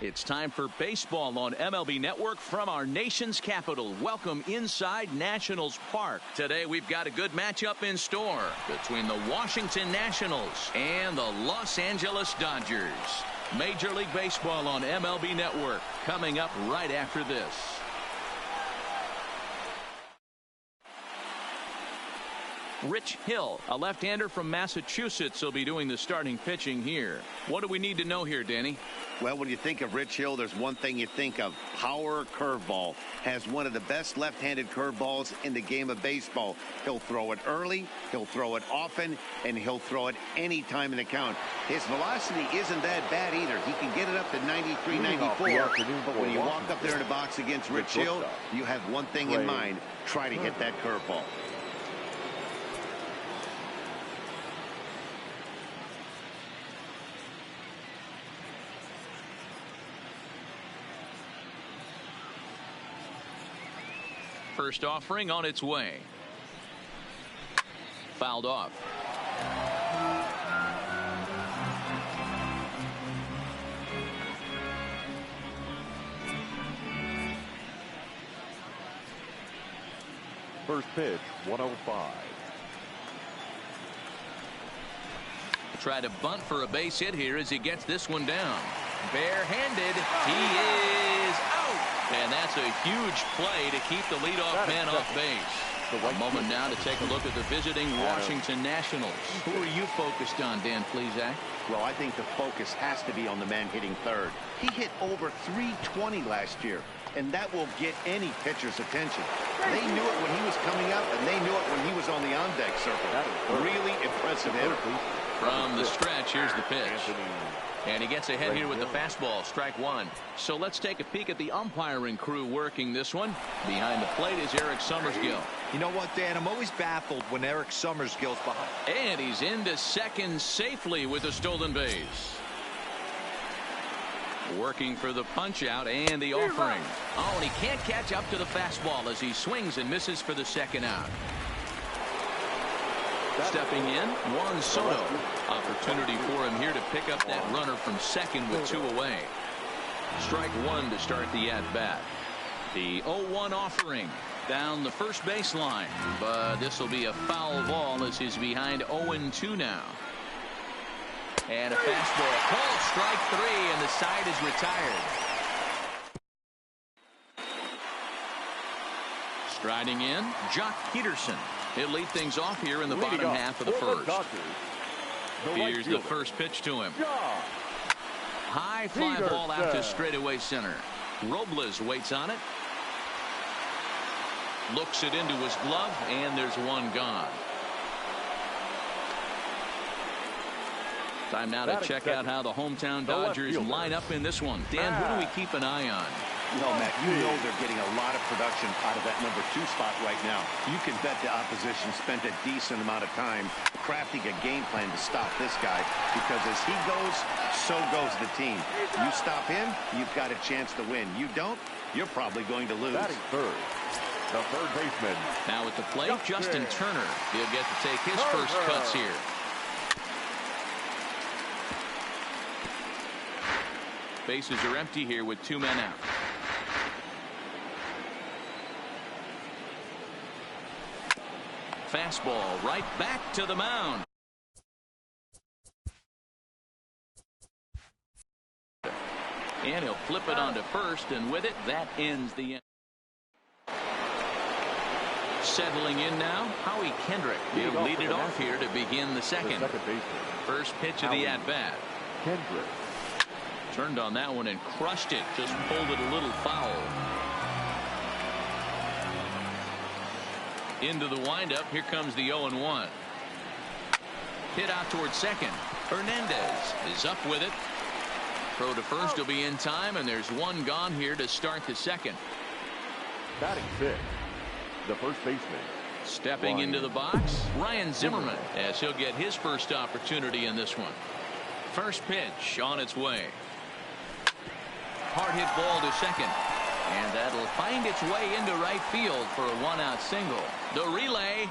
It's time for baseball on MLB Network from our nation's capital. Welcome inside Nationals Park. Today we've got a good matchup in store between the Washington Nationals and the Los Angeles Dodgers. Major League Baseball on MLB Network coming up right after this. Rich Hill, a left-hander from Massachusetts, will be doing the starting pitching here. What do we need to know here, Danny? Well, when you think of Rich Hill, there's one thing you think of. Power curveball. Has one of the best left-handed curveballs in the game of baseball. He'll throw it early, he'll throw it often, and he'll throw it any time in the count. His velocity isn't that bad either. He can get it up to 93, 94. But when you walk up there in the box against Rich Hill, you have one thing in mind. Try to hit that curveball. First offering on its way. Fouled off. First pitch, 105. Try to bunt for a base hit here as he gets this one down. Barehanded. He is out. And that's a huge play to keep the leadoff man off base. A moment now to take a look at the visiting Washington Nationals. Who are you focused on, Dan Plesac? Well, I think the focus has to be on the man hitting third. He hit over 320 last year, and that will get any pitcher's attention. They knew it when he was coming up, and they knew it when he was on the on-deck circle. Really impressive hitter. From the stretch, here's the pitch. And he gets ahead here with the fastball, strike one. So let's take a peek at the umpiring crew working this one. Behind the plate is Eric Summersgill. You know what, Dan? I'm always baffled when Eric Summersgill's behind. And he's into second safely with a stolen base. Working for the punch out and the offering. Oh, and he can't catch up to the fastball as he swings and misses for the second out. Stepping in, Juan Soto. Opportunity for him here to pick up that runner from second with two away. Strike one to start the at-bat. The 0-1 offering down the first baseline. But this will be a foul ball as he's behind 0-2 now. And a fastball called strike three, and the side is retired. Striding in, Jock Peterson. He'll lead things off here in the bottom half of the first. Here's the first pitch to him. High fly ball out to straightaway center. Robles waits on it. Looks it into his glove, and there's one gone. Time now to check out how the hometown Dodgers line up in this one. Dan, who do we keep an eye on? Well, Matt, you know they're getting a lot of production out of that number 2 spot right now. You can bet the opposition spent a decent amount of time crafting a game plan to stop this guy, because as he goes, so goes the team. You stop him, you've got a chance to win. You don't, you're probably going to lose. Batting third, the third baseman. Now at the plate, Justin Turner. He'll get to take his first cuts here. Bases are empty here with 2 men out. Fastball right back to the mound. And he'll flip it onto first, and with it, that ends the inning. Settling in now, Howie Kendrick. He'll lead it off here to begin the second. First pitch of the at-bat. Kendrick. Turned on that one and crushed it. Just pulled it a little foul. Into the windup. Here comes the 0-1. Hit out towards second. Hernandez is up with it. Throw to first will be in time, and there's one gone here to start the second. Batting fifth, the first baseman. Stepping into the box, Ryan Zimmerman, as he'll get his first opportunity in this one. First pitch on its way. Hard hit ball to second. And that'll find its way into right field for a one-out single. The relay.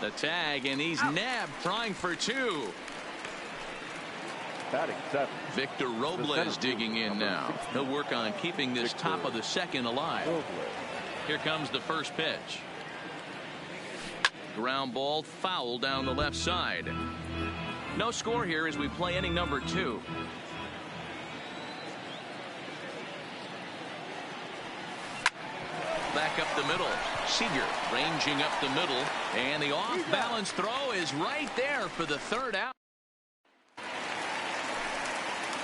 The tag, and he's nabbed trying for 2. Batting 7. Victor Robles digging in now. He'll work on keeping this top of the second alive. Here comes the first pitch. Ground ball, foul down the left side. No score here as we play inning number 2. Back up the middle. Seager ranging up the middle, and the off-balance throw is right there for the third out.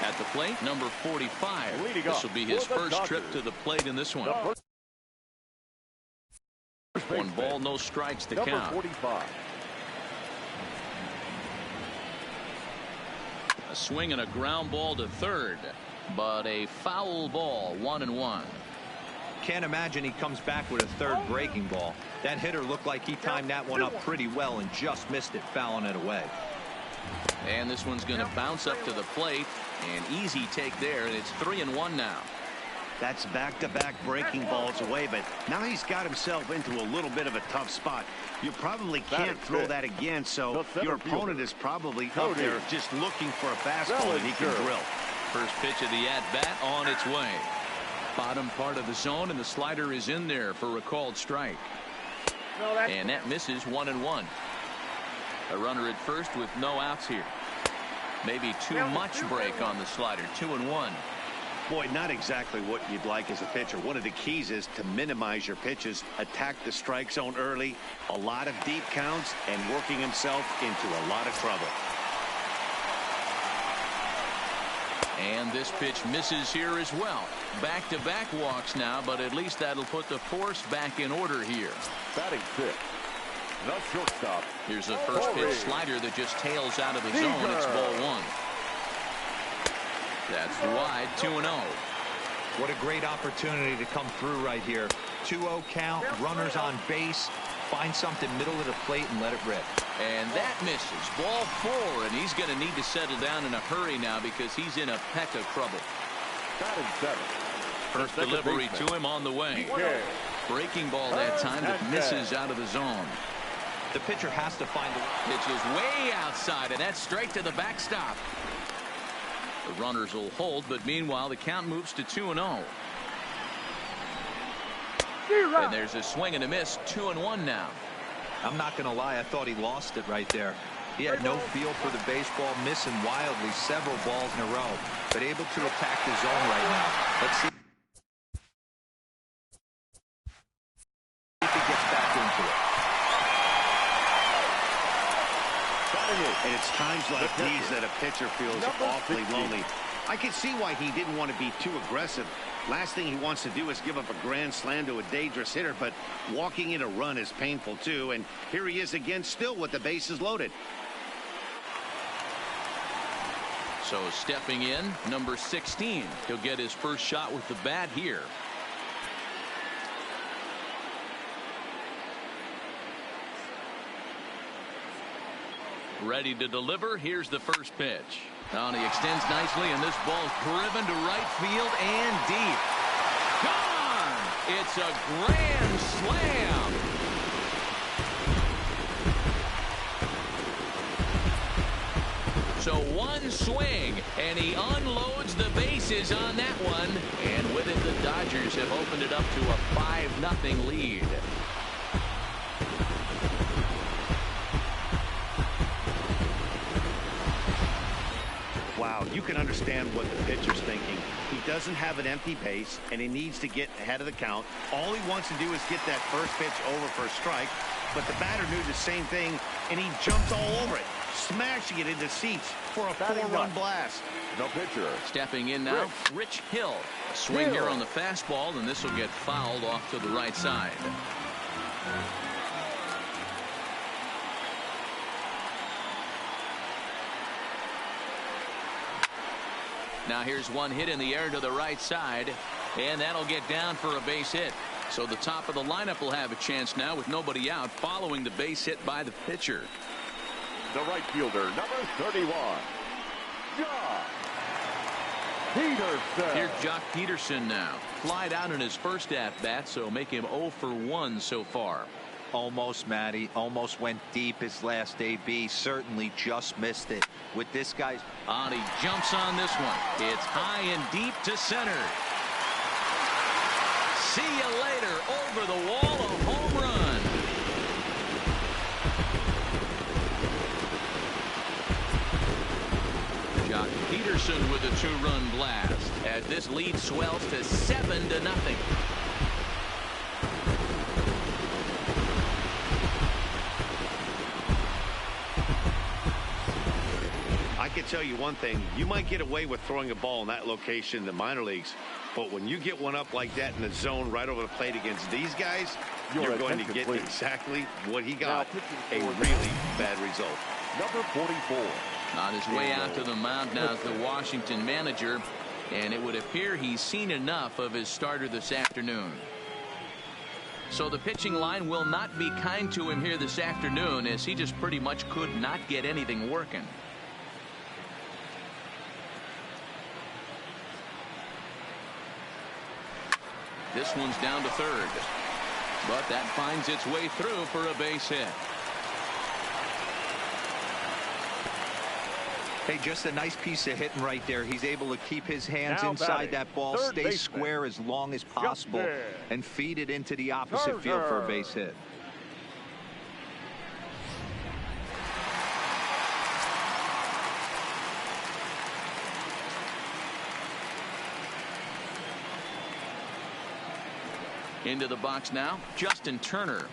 At the plate, number 45. This will be his first trip to the plate in this one. 1 ball, no strikes to count. 45. A swing and a ground ball to third, but a foul ball, 1-1. Can't imagine he comes back with a third breaking ball. That hitter looked like he timed that one up pretty well and just missed it, fouling it away. And this one's going to bounce up to the plate. An easy take there, and it's 3-1 now. That's back-to-back breaking balls away, but now he's got himself into a little bit of a tough spot. You probably can't throw that again, so your opponent is probably up there just looking for a fastball that he can drill. First pitch of the at-bat on its way. Bottom part of the zone, and the slider is in there for a called strike. And that misses, 1-1. A runner at first with no outs here. Maybe too much break on the slider, 2-1. Boy, not exactly what you'd like as a pitcher. One of the keys is to minimize your pitches, attack the strike zone early, a lot of deep counts, and working himself into a lot of trouble. And this pitch misses here as well. Back-to-back walks now, but at least that'll put the force back in order here. Batting 6. The shortstop. Here's a first pitch slider that just tails out of the zone. It's ball 1. That's wide, 2-0. What a great opportunity to come through right here. 2-0 count, runners on base. Find something middle of the plate and let it rip. And that misses. Ball 4, and he's going to need to settle down in a hurry now because he's in a peck of trouble. Batting 7. First delivery to him on the way. Breaking ball that time that misses out of the zone. The pitcher has to find the pitch is way outside, and that's straight to the backstop. The runners will hold, but meanwhile the count moves to 2-0. And there's a swing and a miss, 2-1 now. I'm not going to lie, I thought he lost it right there. He had no feel for the baseball, missing wildly several balls in a row, but able to attack the zone right now. Let's see if he gets back into it. And it's times like these that a pitcher feels awfully lonely. I can see why he didn't want to be too aggressive. Last thing he wants to do is give up a grand slam to a dangerous hitter, but walking in a run is painful too. And here he is again, still with the bases loaded. So stepping in, number 16. He'll get his first shot with the bat here. Ready to deliver. Here's the first pitch. Now he extends nicely, and this ball's driven to right field and deep. Gone! It's a grand slam. So one swing, and he unloads the bases on that one. And with it, the Dodgers have opened it up to a 5-0 lead. Wow, you can understand what the pitcher's thinking. He doesn't have an empty base, and he needs to get ahead of the count. All he wants to do is get that first pitch over for a strike, but the batter knew the same thing, and he jumped all over it, smashing it into seats for a 4-run blast. No pitcher. Stepping in now, Rich Hill. A swing here on the fastball, and this will get fouled off to the right side. Now here's one hit in the air to the right side, and that'll get down for a base hit. So the top of the lineup will have a chance now with nobody out following the base hit by the pitcher. The right fielder, number 31, Joc Pederson. Here's Joc Pederson now. Flied out in his first at-bat, so make him 0 for 1 so far. Almost, Matty. Almost went deep his last AB. Certainly just missed it. With this guy's... And he jumps on this one. It's high and deep to center. See you later. Over the wall, a home run. Jock Peterson with a 2-run blast as this lead swells to 7-0. I can tell you one thing. You might get away with throwing a ball in that location in the minor leagues, but when you get one up like that in the zone right over the plate against these guys, you're going to get exactly what he got. A really bad result. Number 44. On his way out to the mound now is the Washington manager, and it would appear he's seen enough of his starter this afternoon. So the pitching line will not be kind to him here this afternoon, as he just pretty much could not get anything working. This one's down to third, but that finds its way through for a base hit. Hey, just a nice piece of hitting right there. He's able to keep his hands Now inside batting, that ball, third stay baseman, square as long as possible, Justin and feed it into the opposite field for a base hit. Into the box now, Justin Turner.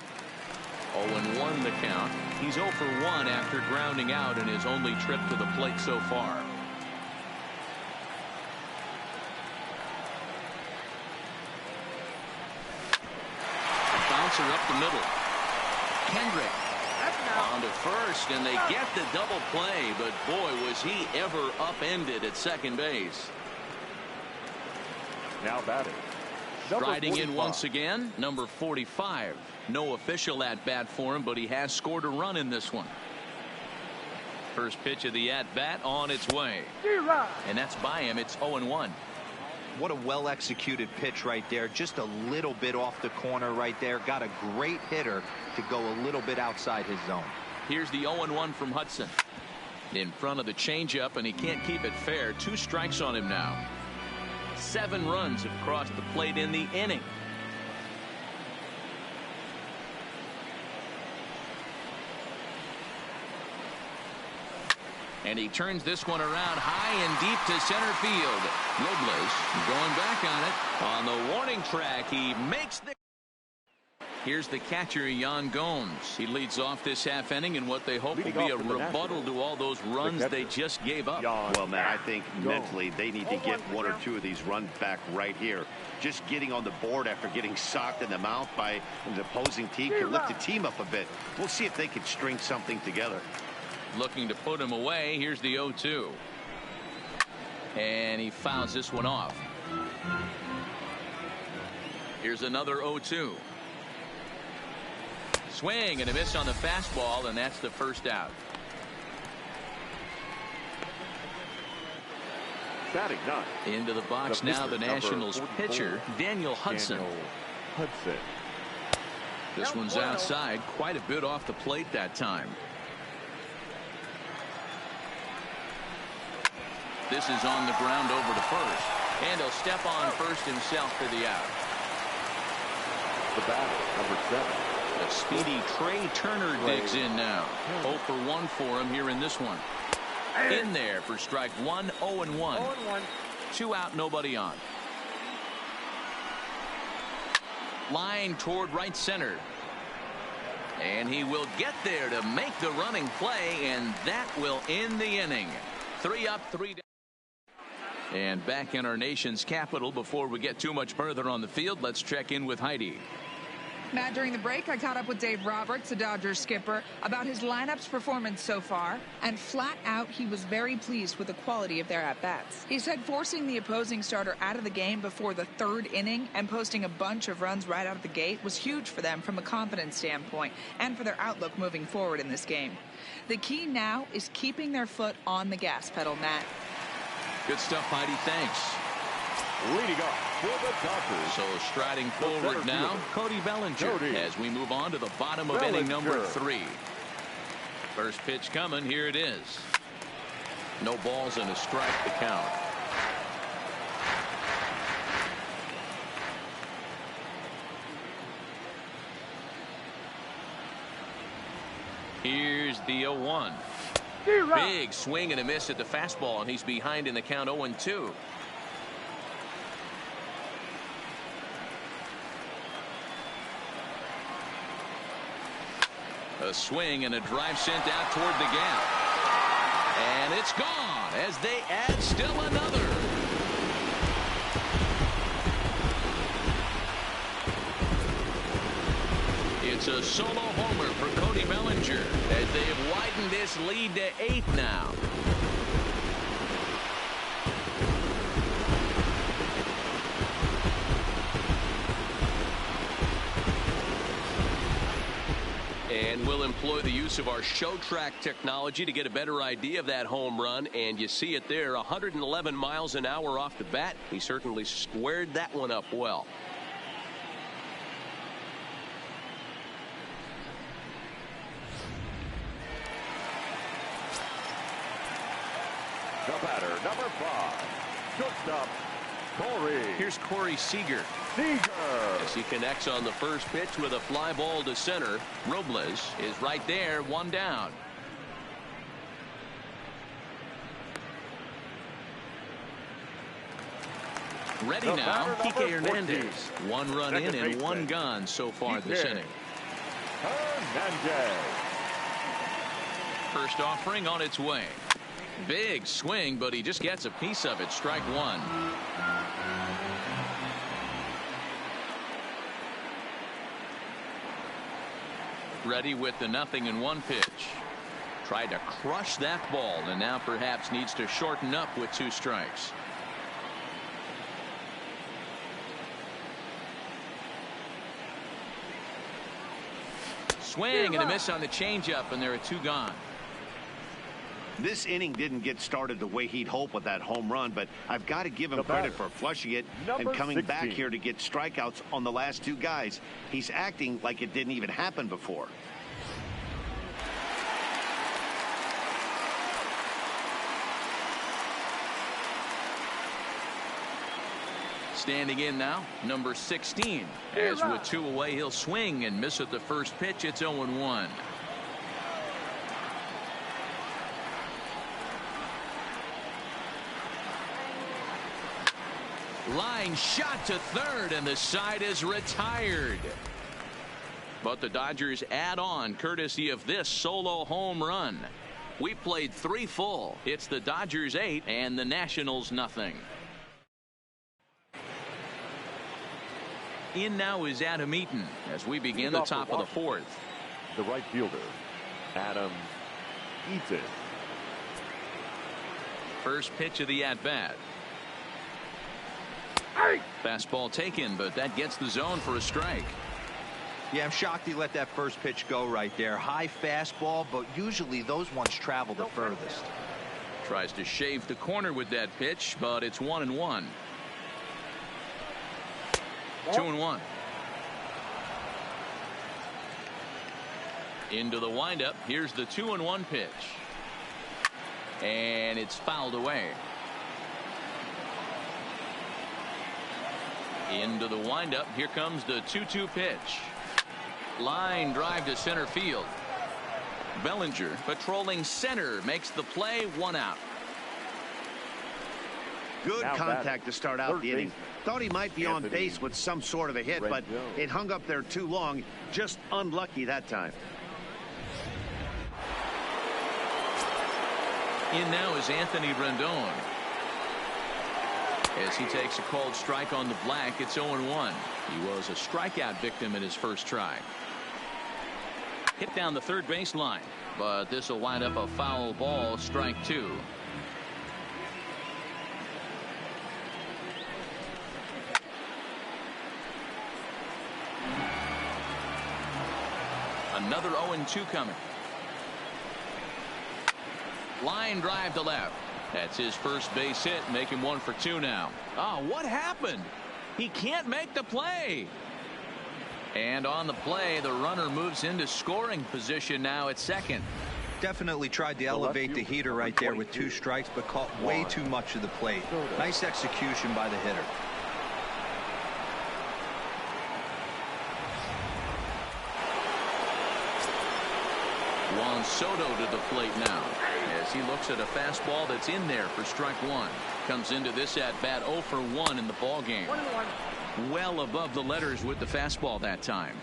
0-1 the count. He's 0 for 1 after grounding out in his only trip to the plate so far. A bouncer up the middle. Kendrick on to first, and they get the double play, but boy, was he ever upended at second base. Now batting. Striding in once again, number 45. No official at-bat for him, but he has scored a run in this one. First pitch of the at-bat on its way. And that's by him. It's 0-1. What a well-executed pitch right there. Just a little bit off the corner right there. Got a great hitter to go a little bit outside his zone. Here's the 0-1 from Hudson. In front of the changeup, and he can't keep it fair. 2 strikes on him now. 7 runs have crossed the plate in the inning. And he turns this one around high and deep to center field. Robles going back on it. On the warning track, he makes the... Here's the catcher, Yan Gomes. He leads off this half inning in what they hope will be a rebuttal to all those runs they just gave up. Well, Matt, I think mentally they need to get 1 or 2 of these runs back right here. Just getting on the board after getting socked in the mouth by the opposing team can lift the team up a bit. We'll see if they can string something together. Looking to put him away. Here's the 0-2. And he fouls this one off. Here's another 0-2. Swing and a miss on the fastball, and that's the first out. Batting 9. Into the box now, the Nationals pitcher, Daniel Hudson. This one's outside, quite a bit off the plate that time. This is on the ground over to first, and he'll step on first himself for the out. The batter, number 7. A speedy Trey Turner digs in now. 0 for 1 for him here in this one. In there for strike 1, 0-1. 2 out, nobody on. Line toward right center. And he will get there to make the running play, and that will end the inning. 3 up, 3 down. And back in our nation's capital, before we get too much further on the field, let's check in with Heidi. Matt, during the break, I caught up with Dave Roberts, the Dodgers skipper, about his lineup's performance so far, and flat out, he was very pleased with the quality of their at-bats. He said forcing the opposing starter out of the game before the 3rd inning and posting a bunch of runs right out of the gate was huge for them from a confidence standpoint and for their outlook moving forward in this game. The key now is keeping their foot on the gas pedal, Matt. Good stuff, Heidi. Thanks. Leading off for the Dodgers. So striding forward now, Cody Bellinger, as we move on to the bottom of inning number 3. First pitch coming. Here it is. No balls and a strike to count. Here's the 0-1. Big swing and a miss at the fastball, and he's behind in the count 0-2. A swing and a drive sent out toward the gap. And it's gone as they add still another. It's a solo homer for Cody Bellinger as they have widened this lead to 8 now. And we'll employ the use of our show track technology to get a better idea of that home run. And you see it there, 111 miles an hour off the bat. He certainly squared that one up well. The batter, number 5, shortstop, Corey. Here's Corey Seager. As he connects on the first pitch with a fly ball to center. Robles is right there, 1 down. Ready The now, batter, Kike number 14. Hernandez. 1 run in Second and baseman. 1 gone so far this Kike inning. Hernandez. First offering on its way. Big swing, but he just gets a piece of it. Strike 1. Ready with the 0-1 pitch. Tried to crush that ball and now perhaps needs to shorten up with 2 strikes. Swing and a miss on the changeup, and there are 2 gone. This inning didn't get started the way he'd hope with that home run, but I've got to give him The credit batter, for flushing it number and coming back 16. here to get strikeouts on the last 2 guys. He's acting like it didn't even happen before. Standing in now, number 16. As with 2 away, he'll swing and miss at the first pitch. It's 0-1. Line shot to third, and the side is retired. But the Dodgers add on courtesy of this solo home run. We played 3 full. It's the Dodgers 8 and the Nationals nothing. In now is Adam Eaton as we begin the top of the 4th. The right fielder, Adam Eaton. First pitch of the at-bat. Fastball taken, but that gets the zone for a strike. Yeah, I'm shocked he let that first pitch go right there. High fastball, but usually those ones travel the furthest. Tries to shave the corner with that pitch, but it's 1-1. 2-1. Into the windup. Here's the 2-1 pitch. And it's fouled away. Into the windup. Here comes the 2-2 pitch. Line drive to center field. Bellinger patrolling center makes the play. 1 out. Good Now contact batting, to start out third the inning. baseman, Thought he might be on Anthony base with some sort of a hit, but Rendon. it hung up there too long. Just unlucky that time. In now is Anthony Rendon. As he takes a called strike on the black, it's 0-1. He was a strikeout victim in his first try. Hit down the third baseline, but this will wind up a foul ball. Strike 2. Another 0-2 coming. Line drive to left. That's his first base hit, making 1 for 2 now. Oh, what happened? He can't make the play. And on the play, the runner moves into scoring position now at second. Definitely tried to elevate the heater right there with 2 strikes, but caught way too much of the plate. Nice execution by the hitter. Juan Soto to the plate now as he looks at a fastball that's in there for strike 1. Comes into this at bat 0 for 1 in the ball game. Well above the letters with the fastball that time.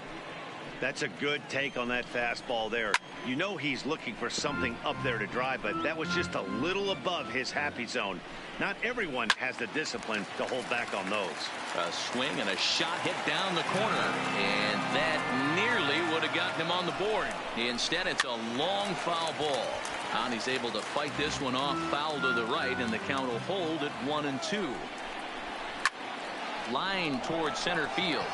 That's a good take on that fastball there. You know he's looking for something up there to drive, but that was just a little above his happy zone. Not everyone has the discipline to hold back on those. A swing and a shot hit down the corner, and that nearly would have gotten him on the board. Instead, it's a long foul ball. And he's able to fight this one off, foul to the right, and the count will hold at 1-2. Line towards center field.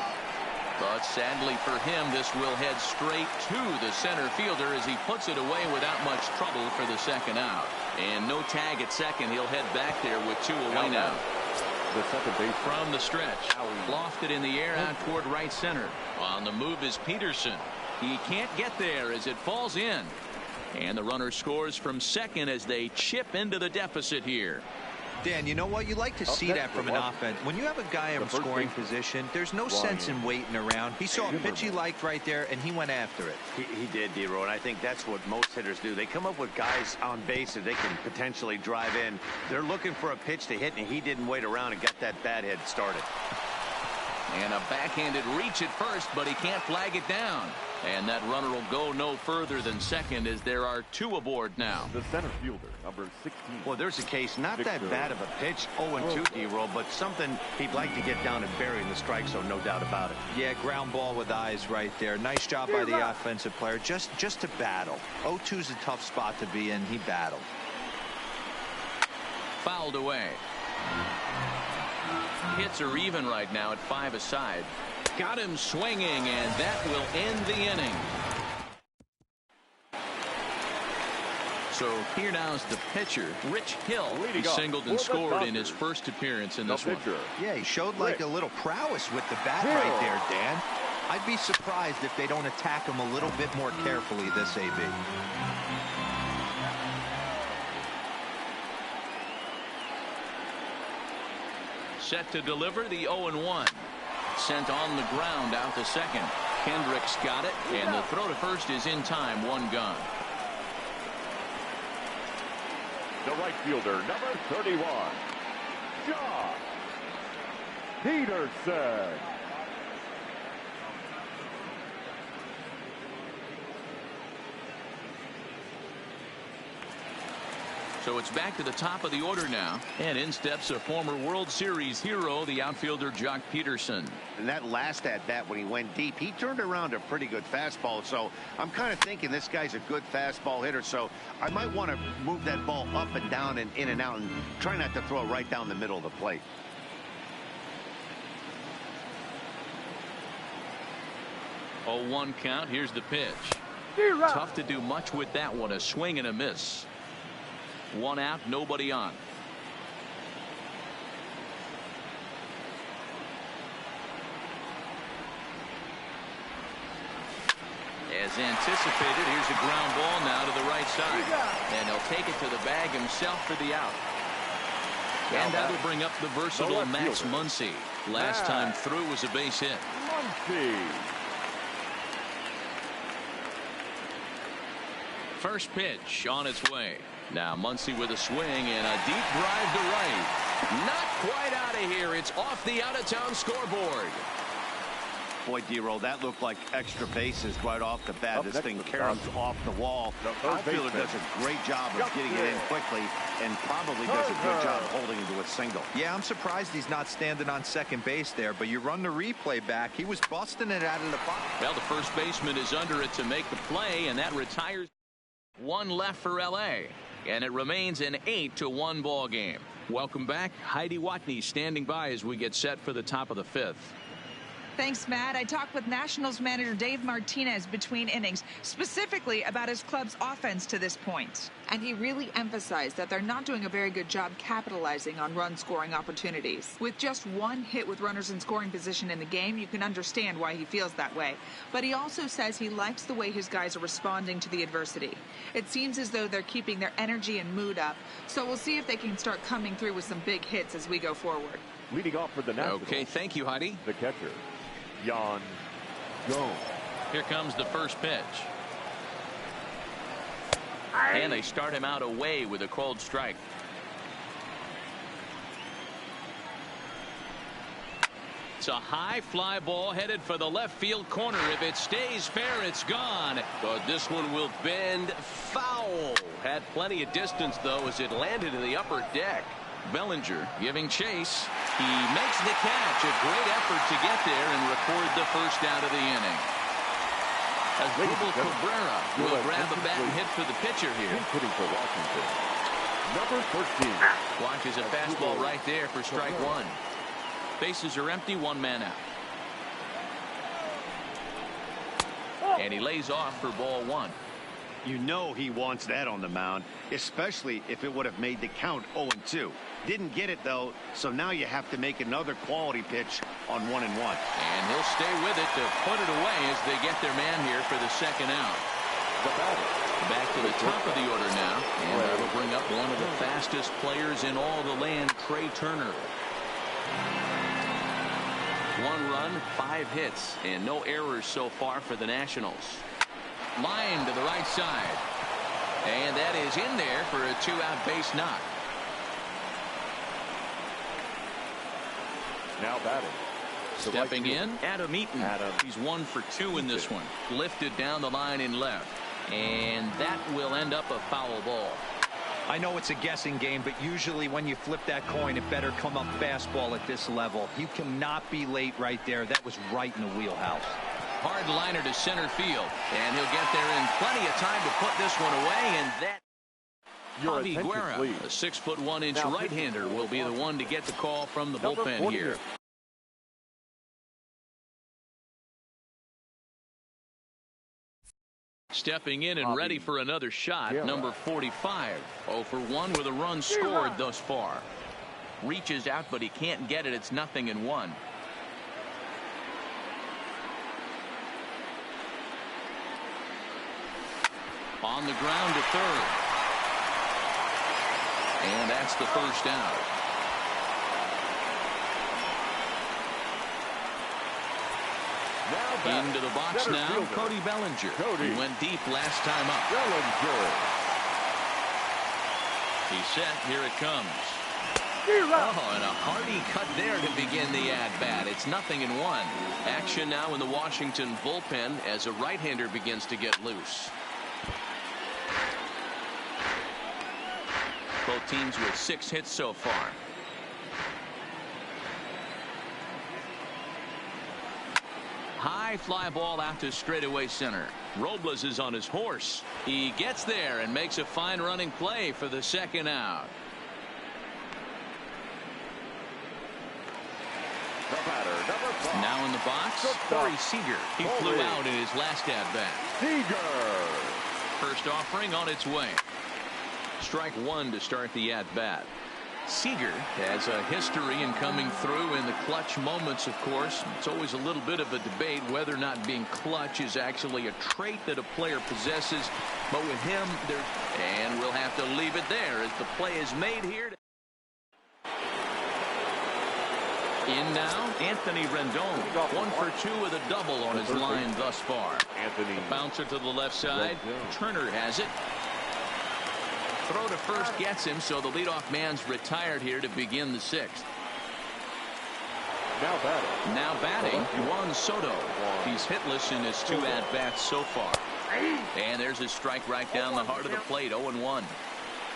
But sadly for him, this will head straight to the center fielder as he puts it away without much trouble for the second out. And no tag at second. He'll head back there with 2 away now. The second base from the stretch. Lofted in the air out toward right center. On the move is Peterson. He can't get there as it falls in. And the runner scores from second as they chip into the deficit here. Dan, you know what? You like to see that from an offense. When you have a guy in scoring position, there's no sense in waiting around. He saw a pitch he liked right there, and he went after it. He did, D-Row, and I think that's what most hitters do. They come up with guys on base that they can potentially drive in. They're looking for a pitch to hit, and he didn't wait around and got that bat head started. And a backhanded reach at first, but he can't flag it down. And that runner will go no further than second as there are 2 aboard now. The center fielder, number 16. Well, there's a case, not that bad of a pitch, 0-2 D-Roll, but something he'd like to get down and bury in the strike zone, no doubt about it. Yeah, ground ball with eyes right there. Nice job by the offensive player, just to battle. 0-2's a tough spot to be in. He battled. Fouled away. Hits are even right now at 5 aside. Got him swinging, and that will end the inning. So here now is the pitcher, Rich Hill. He singled and scored in his first appearance in this one. Yeah, he showed like a little prowess with the bat right there, Dan. I'd be surprised if they don't attack him a little bit more carefully this AB. Set to deliver the 0-1. Sent on the ground out to second. Kendricks got it, and the throw to first is in time. 1 gone. The right fielder, number 31, Josh Peterson. So it's back to the top of the order now, and in steps a former World Series hero, the outfielder Jock Peterson. And that last at bat when he went deep, he turned around a pretty good fastball. So I'm kind of thinking this guy's a good fastball hitter. So I might want to move that ball up and down and in and out and try not to throw it right down the middle of the plate. Oh, 1 count. Here's the pitch. Tough to do much with that one. A swing and a miss. 1 out, nobody on. As anticipated, here's a ground ball now to the right side. And he'll take it to the bag himself for the out. And that'll bring up the versatile Max Muncy. Last time through was a base hit. Muncy. First pitch on its way. Now Muncy with a swing and a deep drive to right. Not quite out of here. It's off the out-of-town scoreboard. Boy, D-Roll, that looked like extra bases right off the bat. This thing caroms off the wall. The outfielder does a great job of getting it in quickly and probably does a good job holding it to a single. Yeah, I'm surprised he's not standing on second base there, but you run the replay back. He was busting it out of the box. Well, the first baseman is under it to make the play, and that retires. 1 left for L.A., and it remains an 8-1 ball game. Welcome back. Heidi Watney standing by as we get set for the top of the 5th. Thanks, Matt. I talked with Nationals manager Dave Martinez between innings, specifically about his club's offense to this point. And he really emphasized that they're not doing a very good job capitalizing on run-scoring opportunities. With just one hit with runners in scoring position in the game, you can understand why he feels that way. But he also says he likes the way his guys are responding to the adversity. It seems as though they're keeping their energy and mood up, so we'll see if they can start coming through with some big hits as we go forward. Leading off for the Nationals. Okay, thank you, Heidi. The catcher, Yan Gomes. Here comes the first pitch. And they start him out away with a called strike. It's a high fly ball headed for the left field corner. If it stays fair, it's gone. But this one will bend foul. Had plenty of distance, though, as it landed in the upper deck. Bellinger giving chase. He makes the catch. A great effort to get there and record the first out of the inning. As Asdrubal Cabrera will grab a bat and hit for the pitcher here. Hitting for Washington. Number 13. Watches a fastball right there for strike one. Bases are empty, one man out. And he lays off for ball one. You know he wants that on the mound, especially if it would have made the count 0-2. Didn't get it, though, so now you have to make another quality pitch on 1-1. And he'll stay with it to put it away as they get their man here for the second out. Back to the top of the order now, and that'll bring up one of the fastest players in all the land, Trey Turner. 1 run, 5 hits, and no errors so far for the Nationals. Line to the right side. And that is in there for a 2-out base knock. Now batting. Stepping in, Adam Eaton. He's 1 for 2 in this one. Lifted down the line in left. And that will end up a foul ball. I know it's a guessing game, but usually when you flip that coin, it better come up fastball at this level. You cannot be late right there. That was right in the wheelhouse. Hard liner to center field, and he'll get there in plenty of time to put this one away, and that Javi Guerra, a 6'1" right-hander, will be the one to get the call from the bullpen here. Stepping in and ready for another shot, number 45. 0 for 1 with a run scored thus far. Reaches out, but he can't get it. It's 0-1. On the ground to third. And that's the first out. Into the box now, Cody Bellinger. He went deep last time up. He's set. Here it comes. Oh, and a hearty cut there to begin the at-bat. It's 0-1. Action now in the Washington bullpen as a right-hander begins to get loose. Both teams with 6 hits so far. High fly ball out to straightaway center. Robles is on his horse. He gets there and makes a fine running play for the second out. The batter, number 5. Now in the box, Corey Seager. He flew out in his last at-bat. Seager. First offering on its way. Strike 1 to start the at-bat. Seager has a history in coming through in the clutch moments, of course. It's always a little bit of a debate whether or not being clutch is actually a trait that a player possesses. But with him, and we'll have to leave it there as the play is made here. In now, Anthony Rendon. 1 for 2 with a double on his line thus far. Anthony. Bouncer to the left side. Turner has it. Throw to first gets him, so the leadoff man's retired here to begin the 6th. Now batting, Juan Soto. He's hitless in his 2 at-bats so far. And there's his strike right down the heart of the plate, 0-1.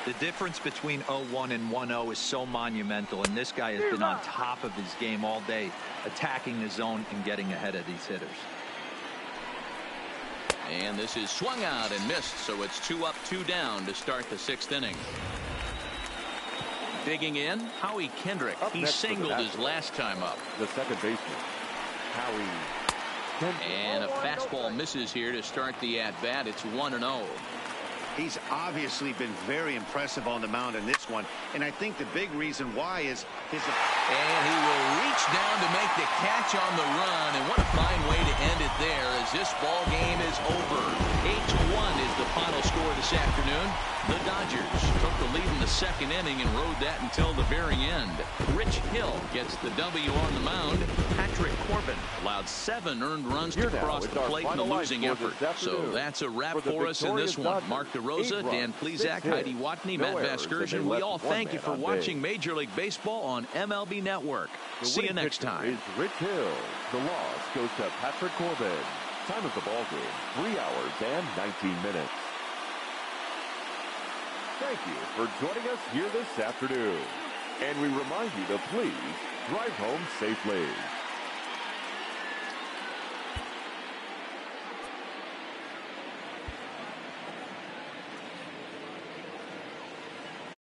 The difference between 0-1 and 1-0 is so monumental, and this guy has been on top of his game all day, attacking the zone and getting ahead of these hitters. And this is swung out and missed, so it's 2 up, 2 down to start the 6th inning. Digging in, Howie Kendrick. He singled his last time up. The second baseman, Howie. And a fastball misses here to start the at-bat. It's 1-0. He's obviously been very impressive on the mound in this one, and I think the big reason why is his... And he will reach down to make the catch on the run, and what a fine way to end it there as this ball game is over. 8-1 is the final score this afternoon. The Dodgers took the lead in the second inning and rode that until the very end. Rich Hill gets the W on the mound. Patrick Corbin allowed 7 earned runs to cross the plate in the losing effort. So that's a wrap for us in this one. Mark DeRosa, Dan Plesac, Heidi Watney, Matt Vasgersian. We all thank you for watching Major League Baseball on MLB Network. See you next time. Is Rich Hill. The loss goes to Patrick Corbin. Time of the ball game, 3 hours and 19 minutes. Thank you for joining us here this afternoon. And we remind you to please drive home safely.